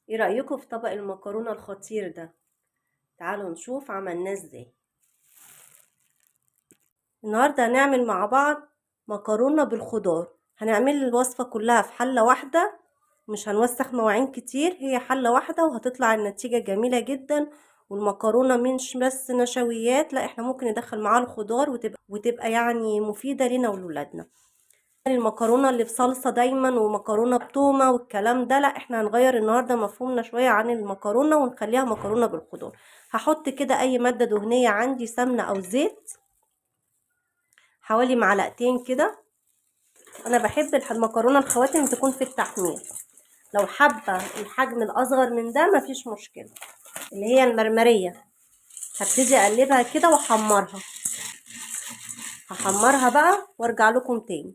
ايه رأيكم في طبق المكرونة الخطير ده؟ تعالوا نشوف عملناه ازاي. النهاردة هنعمل مع بعض مكرونة بالخضار. هنعمل الوصفة كلها في حلة واحدة، مش هنوسخ مواعين كتير، هي حلة واحدة وهتطلع النتيجة جميلة جدا. والمكرونة مش بس نشويات، لا احنا ممكن ندخل معاها الخضار وتبقى يعني مفيدة لنا ولولادنا. المكرونة اللي بصلصة دايما ومكرونة بتومة والكلام ده، لا احنا هنغير النهاردة مفهومنا شوية عن المكرونة ونخليها مكرونة بالخضار. هحط كده اي مادة دهنية عندي، سمنة او زيت، حوالي معلقتين كده. انا بحب المكرونة الخواتم تكون في التحمير، لو حابة الحجم الاصغر من ده مفيش مشكلة، اللي هي المرمرية. هبتدي اقلبها كده واحمرها، هحمرها بقى وارجع لكم تاني.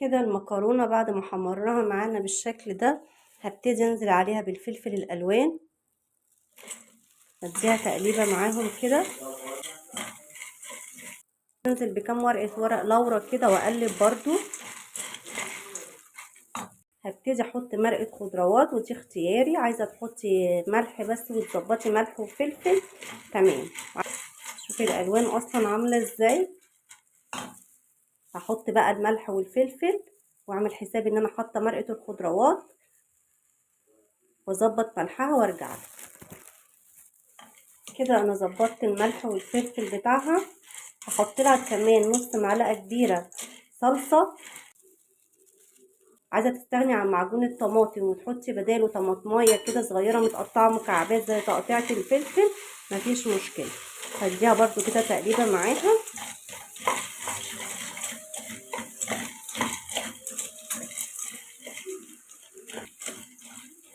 كده المكرونة بعد ما حمرناها معانا بالشكل ده، هبتدي انزل عليها بالفلفل الالوان، اديها تقليبة معاهم كده. انزل بكام ورق لورا كده واقلب برضو. هبتدي احط مرقة خضروات، ودي اختياري، عايزة تحطي ملح بس وتظبطي ملح وفلفل تمام. شوفي الالوان اصلا عاملة ازاي. هحط بقى الملح والفلفل واعمل حساب ان انا حاطه مرقة الخضروات، واظبط ملحها وارجع كده. انا ظبطت الملح والفلفل بتاعها. هحط لها كمان نص معلقه كبيره صلصه. عايزه تستغني عن معجون الطماطم وتحطي بداله طماطمايه كده صغيره متقطعه مكعبات زي تقطيعه الفلفل، مفيش مشكله. هديها برضو كده تقليبه معاها.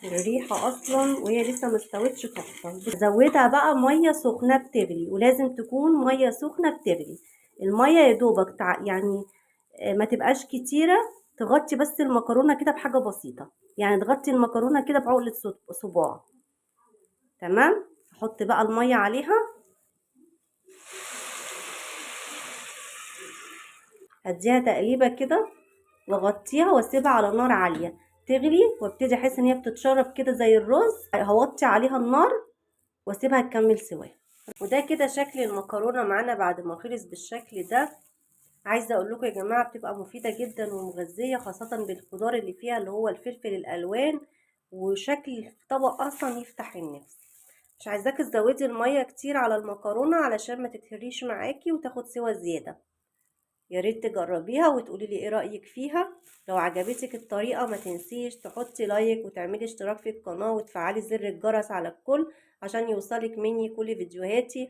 الريحه اصلا وهي لسه مستوتش تحفه. بزودها بقى ميه سخنه بتغلي، ولازم تكون ميه سخنه بتغلي. الميه يا دوبك يعني ما تبقاش كتيره، تغطي بس المكرونه كده بحاجه بسيطه، يعني تغطي المكرونه كده بعقله صباع. تمام. احط بقى الميه عليها، اديها تقليبه كده واغطيها واسيبها على نار عاليه تغلي، وابتدي احس ان هي بتتشرب كده زي الرز. هوطي عليها النار واسيبها تكمل سواها. وده كده شكل المكرونه معانا بعد ما خلص بالشكل ده. عايزه اقول لكم يا جماعه بتبقى مفيده جدا ومغذيه، خاصه بالخضار اللي فيها اللي هو الفلفل الالوان، وشكل الطبق اصلا يفتح النفس. مش عايزاك تزودي الميه كتير على المكرونه علشان ما تتهريش معاكي وتاخد سوا زياده. يا ريت تجربيها وتقولي لي ايه رايك فيها. لو عجبتك الطريقه ما تنسيش تحطي لايك وتعملي اشتراك في القناه وتفعلي زر الجرس على الكل عشان يوصلك مني كل فيديوهاتي.